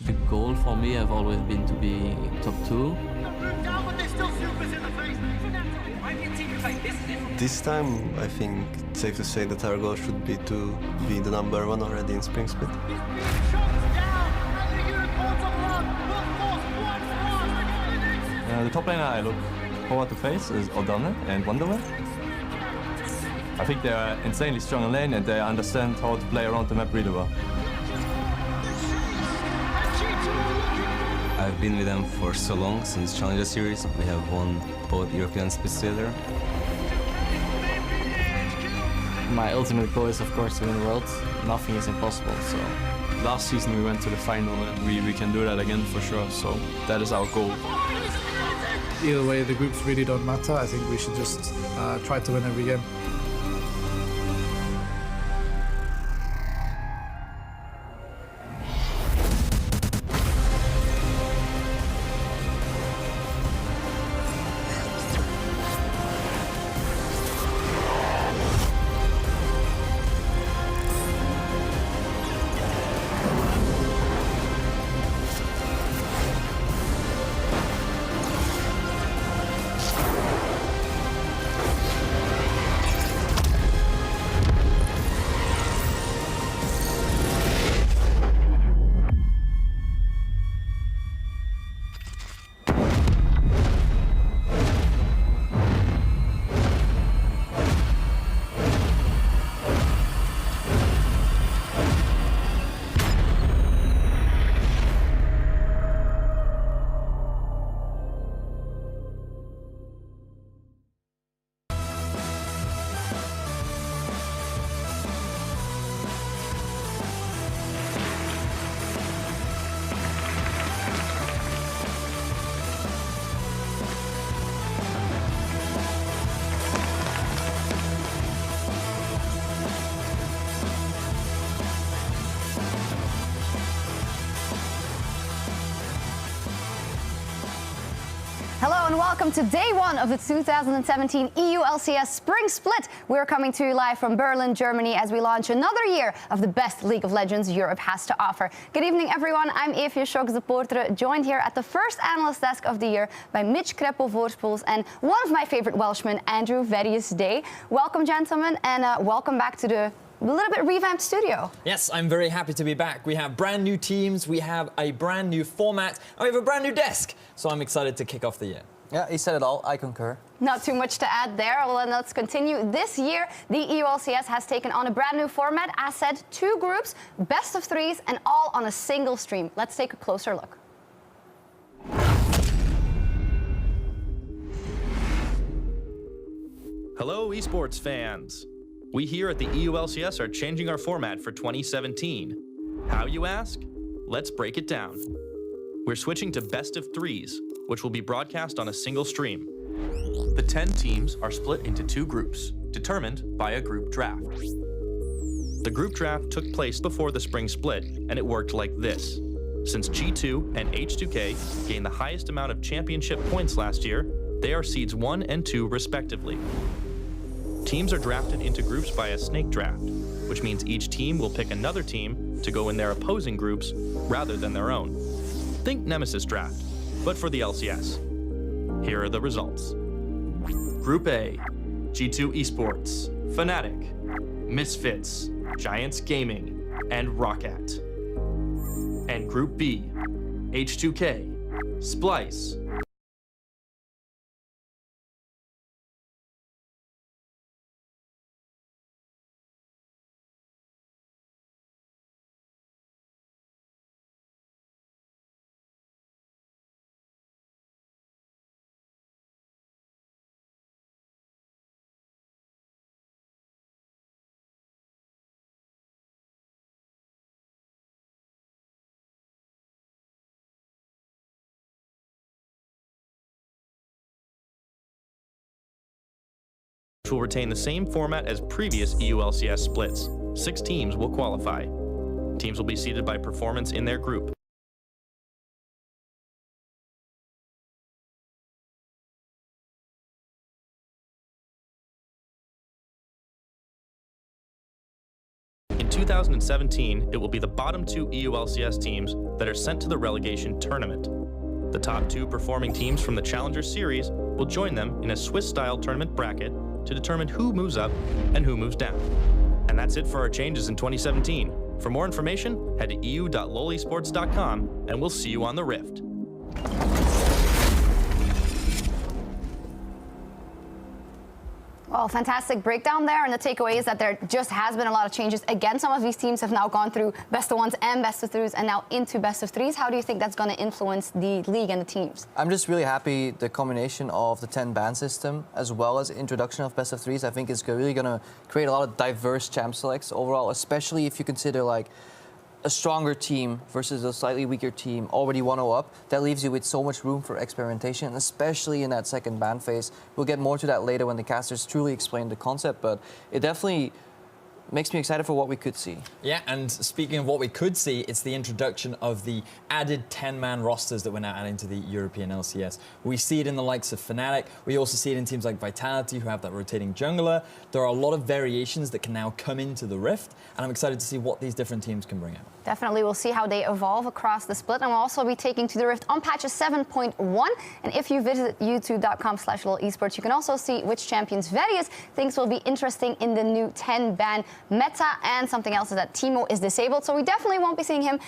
The goal for me have always been to be top 2. This time, I think it's safe to say that our goal should be to be the number 1 already in Spring Split. The top laner I look forward to face is Odane and Wonderwell. I think they are insanely strong in lane and they understand how to play around the map really well. I've been with them for so long, since Challenger Series. We have won both European splits together. My ultimate goal is, of course, to win the world. Nothing is impossible, so... Last season we went to the final and we can do that again for sure, so that is our goal. Either way, the groups really don't matter. I think we should just try to win every game. Hello and welcome to day 1 of the 2017 EU LCS Spring Split. We're coming to you live from Berlin, Germany, as we launch another year of the best League of Legends Europe has to offer. Good evening, everyone. I'm Evie Schoks de Poortere, joined here at the first analyst desk of the year by Mitch Kreppel-Voorspoels and one of my favorite Welshmen, Andrew Verrius-Day. Welcome, gentlemen, and welcome back to the a little bit revamped studio. Yes, I'm very happy to be back. We have brand new teams, we have a brand new format, and we have a brand new desk. So I'm excited to kick off the year. Yeah, he said it all. I concur. Not too much to add there. Well, then let's continue. This year, the EU LCS has taken on a brand new format. As said, 2 groups, best of 3s, and all on a single stream. Let's take a closer look. Hello, esports fans. We here at the EU LCS are changing our format for 2017. How, you ask? Let's break it down. We're switching to best of 3s, which will be broadcast on a single stream. The 10 teams are split into 2 groups, determined by a group draft. The group draft took place before the spring split, and it worked like this. Since G2 and H2K gained the highest amount of championship points last year, they are seeds 1 and 2 respectively. Teams are drafted into groups by a snake draft, which means each team will pick another team to go in their opposing groups rather than their own. Think Nemesis draft, but for the LCS. Here are the results. Group A, G2 Esports, Fnatic, Misfits, Giants Gaming, and Roccat. And Group B, H2K, Splice, will retain the same format as previous EU LCS splits. 6 teams will qualify. Teams will be seeded by performance in their group. In 2017, it will be the bottom 2 EU LCS teams that are sent to the relegation tournament. The top 2 performing teams from the Challenger Series will join them in a Swiss-style tournament bracket to determine who moves up and who moves down. And that's it for our changes in 2017. For more information, head to eu.lolesports.com and we'll see you on the Rift. Well, fantastic breakdown there, and the takeaway is that there just has been a lot of changes. Again, some of these teams have now gone through best of ones and best of threes and now into best of threes. How do you think that's going to influence the league and the teams? I'm just really happy the combination of the 10 ban system as well as the introduction of best of threes. I think it's really going to create a lot of diverse champ selects overall, especially if you consider like a stronger team versus a slightly weaker team already 1-0 up. That leaves you with so much room for experimentation, especially in that second ban phase. We'll get more to that later when the casters truly explain the concept, but it definitely makes me excited for what we could see. Yeah, and speaking of what we could see, it's the introduction of the added 10-man rosters that we're now adding to the European LCS. We see it in the likes of Fnatic. We also see it in teams like Vitality, who have that rotating jungler. There are a lot of variations that can now come into the Rift, and I'm excited to see what these different teams can bring out. Definitely, we'll see how they evolve across the split, and we'll also be taking to the Rift on patches 7.1. And if you visit youtube.com/lolesports, you can also see which champions Various thinks will be interesting in the new 10-ban meta. And something else is that Teemo is disabled, so we definitely won't be seeing him.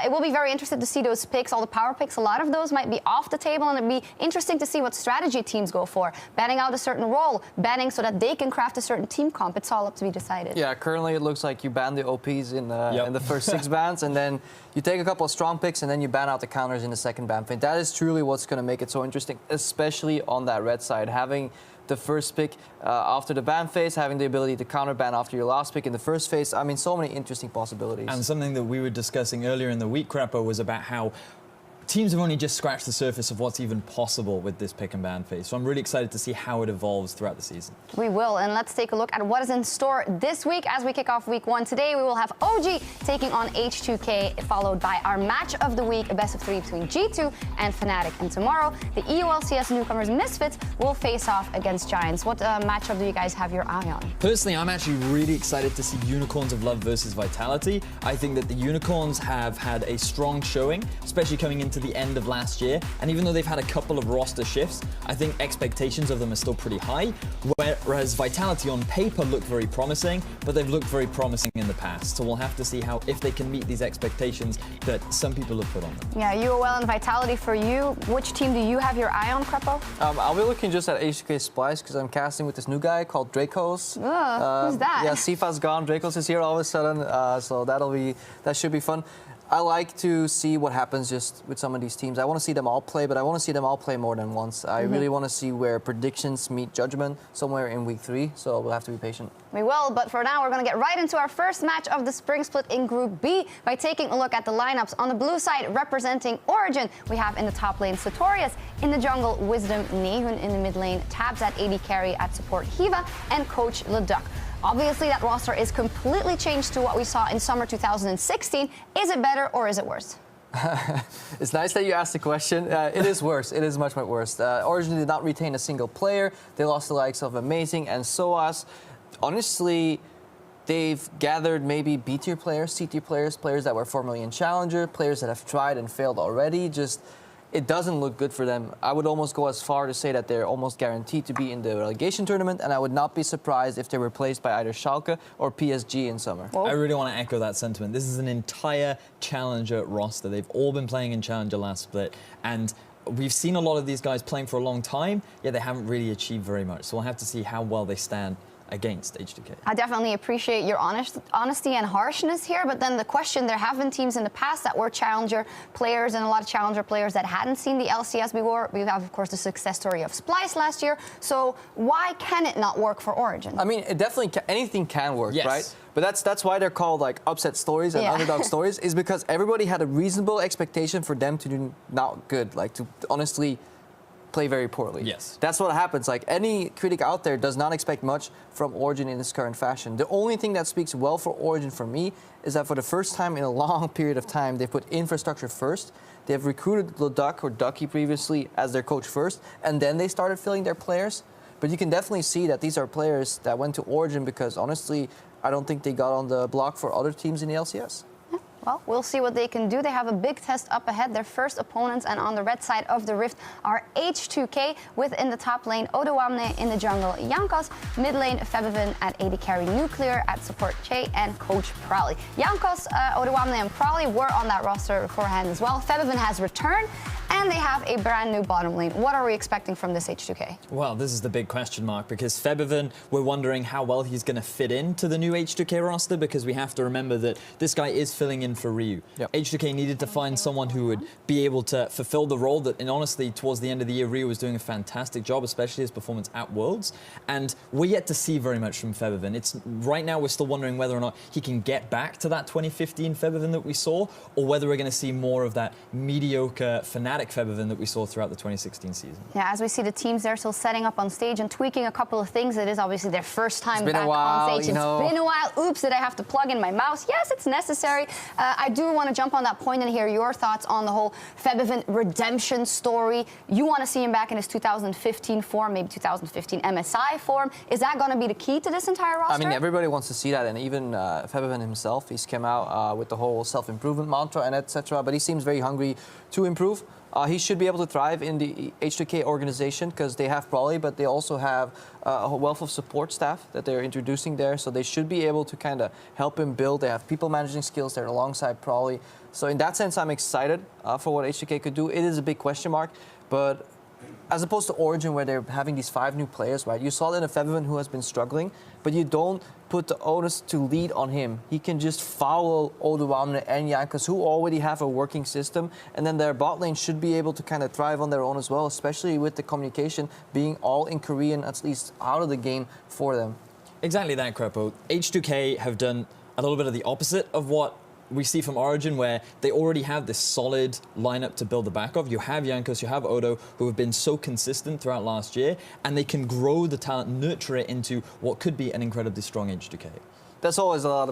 It will be very interesting to see those picks, all the power picks. A lot of those might be off the table, and it'd be interesting to see what strategy teams go for. Banning out a certain role, banning so that they can craft a certain team comp. It's all up to be decided. Yeah, currently it looks like you ban the OPs in the first 6 bans, and then you take a couple of strong picks, and then you ban out the counters in the second ban phase. That is truly what's going to make it so interesting, especially on that red side. Having the first pick after the ban phase, having the ability to counter ban after your last pick in the first phase. I mean, so many interesting possibilities. And something that we were discussing earlier in the week, Kreppo, was about how teams have only just scratched the surface of what's even possible with this pick and ban phase. So I'm really excited to see how it evolves throughout the season. We will, and let's take a look at what is in store this week as we kick off week 1. Today we will have OG taking on H2K, followed by our match of the week, a best of 3 between G2 and Fnatic. And tomorrow, the EU LCS newcomers Misfits will face off against Giants. What matchup do you guys have your eye on? Personally, I'm actually really excited to see Unicorns of Love versus Vitality. I think that the Unicorns have had a strong showing, especially coming into the end of last year, and even though they've had a couple of roster shifts, I think expectations of them are still pretty high, whereas Vitality on paper look very promising, but they've looked very promising in the past, so we'll have to see how if they can meet these expectations that some people have put on them. Yeah, UOL and Vitality for you. Which team do you have your eye on, Kreppo? I'll be looking just at H2K Splice because I'm casting with this new guy called Dracos. Who's that? Yeah, Sifa's gone, Dracos is here all of a sudden, so that should be fun. I like to see what happens just with some of these teams. I want to see them all play, but I want to see them all play more than once. I really want to see where predictions meet judgment somewhere in week 3, so we'll have to be patient. We will, but for now, we're going to get right into our first match of the Spring Split in Group B by taking a look at the lineups. On the blue side, representing Origin, we have in the top lane Satorius, in the jungle Wisdom, Nehun in the mid lane, Tabs at AD carry, at support Hiva, and Coach Leduc. Obviously, that roster is completely changed to what we saw in summer 2016. Is it better or is it worse? It's nice that you asked the question. It is worse. It is much worse. Origin did not retain a single player. They lost the likes of Amazing and SOAS. Honestly, they've gathered maybe B-tier players, C-tier players, players that were formerly in Challenger, players that have tried and failed already. It doesn't look good for them. I would almost go as far to say that they're almost guaranteed to be in the relegation tournament, and I would not be surprised if they were replaced by either Schalke or PSG in summer. I really want to echo that sentiment. This is an entire Challenger roster. They've all been playing in Challenger last split, and we've seen a lot of these guys playing for a long time, yet they haven't really achieved very much. So we'll have to see how well they stand against H2K. I definitely appreciate your honesty and harshness here, but then the question, there have been teams in the past that were Challenger players and a lot of Challenger players that hadn't seen the LCS before. We have, of course, the success story of Splice last year. So why can it not work for Origin? I mean, it definitely anything can work, yes, right? But that's why they're called like upset stories and underdog stories, is because everybody had a reasonable expectation for them to do not good, like to honestly play very poorly. Yes. That's what happens. Like, any critic out there does not expect much from Origin in this current fashion. The only thing that speaks well for Origin for me is that for the first time in a long period of time, they put infrastructure first. They've recruited Leduc or Ducky previously as their coach first, and then they started filling their players. But you can definitely see that these are players that went to Origin because, honestly, I don't think they got on the block for other teams in the LCS. Well, we'll see what they can do. They have a big test up ahead. Their first opponents, and on the red side of the rift, are H2K, with in the top lane Odoamne, in the jungle Jankos, mid lane Febivin, at AD carry Nuclear, at support Che, and coach Prowley. Jankos, Odoamne, and Prowley were on that roster beforehand as well. Febivin has returned, and they have a brand new bottom lane. What are we expecting from this H2K? Well, this is the big question mark, because Febivin, we're wondering how well he's going to fit into the new H2K roster, because we have to remember that this guy is filling in for Ryu. Yep. H2K needed to find someone who would be able to fulfill the role that, and honestly, towards the end of the year, Ryu was doing a fantastic job, especially his performance at Worlds. And we're yet to see very much from Febivin. Right now, we're still wondering whether or not he can get back to that 2015 Febivin that we saw, or whether we're going to see more of that mediocre Fnatic Febivin that we saw throughout the 2016 season. Yeah, as we see the teams there still setting up on stage and tweaking a couple of things. It is obviously their first time back on stage. It's been a while. Oops, did I have to plug in my mouse? Yes, it's necessary. I do want to jump on that point and hear your thoughts on the whole Febivin redemption story. You want to see him back in his 2015 form, maybe 2015 MSI form. Is that going to be the key to this entire roster? I mean, everybody wants to see that, and even Febivin himself, he's come out with the whole self-improvement mantra and etc. But he seems very hungry to improve. He should be able to thrive in the H2K organization because they have Prowley, but they also have a wealth of support staff that they're introducing there. So they should be able to kind of help him build. They have people managing skills there alongside Prowley. So in that sense, I'm excited for what H2K could do. It is a big question mark, but as opposed to Origin, where they're having these 5 new players, right? You saw that in a Febivin who has been struggling, but you don't put the onus to lead on him. He can just follow Odoamne and Jankos, who already have a working system, and then their bot lane should be able to kind of thrive on their own as well, especially with the communication being all in Korean, at least out of the game for them. Exactly that, Krepo. H2K have done a little bit of the opposite of what we see from Origin, where they already have this solid lineup to build the back of. You have Jankos, you have Odo, who have been so consistent throughout last year, and they can grow the talent, nurture it into what could be an incredibly strong H2K. That's always a lot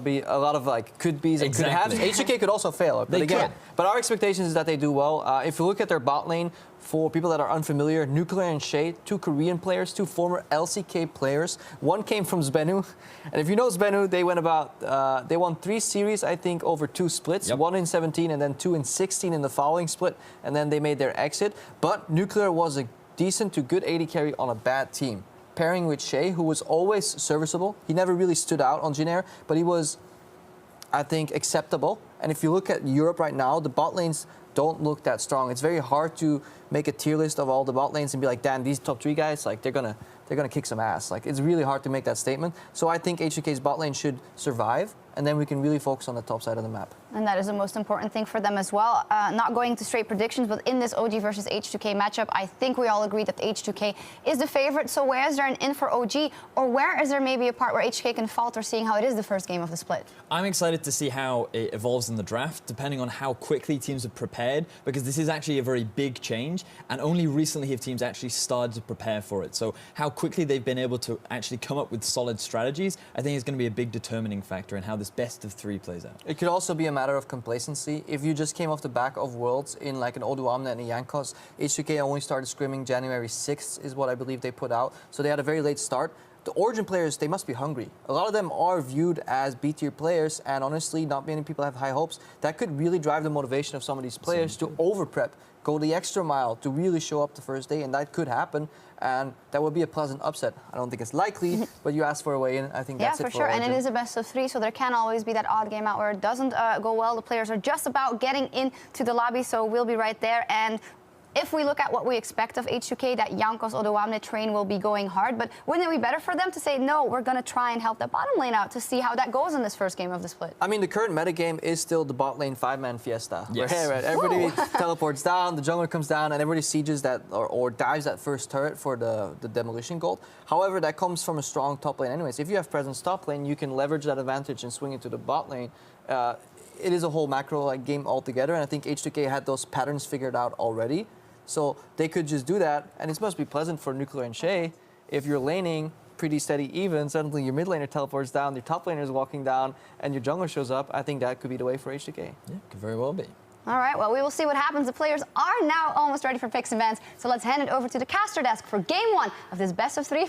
of like could be's and could haves. H2K could also fail, but again, but our expectation is that they do well. If you look at their bot lane, for people that are unfamiliar, Nuclear and Shay, 2 Korean players, 2 former LCK players. One came from Zbenu, and if you know Zbenu, they won 3 series, I think, over 2 splits. Yep. 1 in 17 and then 2 in 16 in the following split, and then they made their exit. But Nuclear was a decent to good AD carry on a bad team. Pairing with Shay, who was always serviceable. He never really stood out on Jin Air, but he was, I think, acceptable. And if you look at Europe right now, the bot lanes don't look that strong. It's very hard to make a tier list of all the bot lanes and be like, damn, these top 3 guys, like they're gonna kick some ass. Like, it's really hard to make that statement. So I think H2K's bot lane should survive, and then we can really focus on the top side of the map. And that is the most important thing for them as well. Not going into straight predictions, but in this OG versus H2K matchup, I think we all agree that H2K is the favorite. So where is there an in for OG, or where is there maybe a part where H2K can falter, seeing how it is the first game of the split? I'm excited to see how it evolves in the draft, depending on how quickly teams have prepared, because this is actually a very big change, and only recently have teams actually started to prepare for it. So how quickly they've been able to actually come up with solid strategies, I think is going to be a big determining factor in how this best of 3 plays out. It could also be a matter of complacency. If you just came off the back of Worlds in like an Odoamne and a Jankos, H2K only started scrimming January 6th is what I believe they put out. So they had a very late start. The Origin players, they must be hungry. A lot of them are viewed as B-tier players, and honestly, not many people have high hopes. That could really drive the motivation of some of these players to over-prep, go the extra mile to really show up the first day, and that could happen, and that would be a pleasant upset. I don't think it's likely, but you asked for a way in. I think that's it for sure. Origin. And it is a best of 3, so there can always be that odd game out where it doesn't go well. The players are just about getting into the lobby, so we'll be right there. And if we look at what we expect of H2K, that Jankos Odoamne train will be going hard, but wouldn't it be better for them to say, no, we're going to try and help the bottom lane out to see how that goes in this first game of the split? I mean, the current metagame is still the bot lane 5-man fiesta. Yes. Where everybody teleports down, the jungler comes down, and everybody sieges that or dives that first turret for the demolition gold. However, that comes from a strong top lane anyways. If you have presence top lane, you can leverage that advantage and swing into the bot lane. It is a whole macro game altogether, and I think H2K had those patterns figured out already. So they could just do that, and it must be pleasant for Nuclear and Shay. If you're laning pretty steady even, suddenly your mid laner teleports down, your top laner is walking down, and your jungler shows up. I think that could be the way for HDK. Yeah, could very well be. All right, well, we will see what happens. The players are now almost ready for picks and bans, so let's hand it over to the caster desk for game one of this best of three.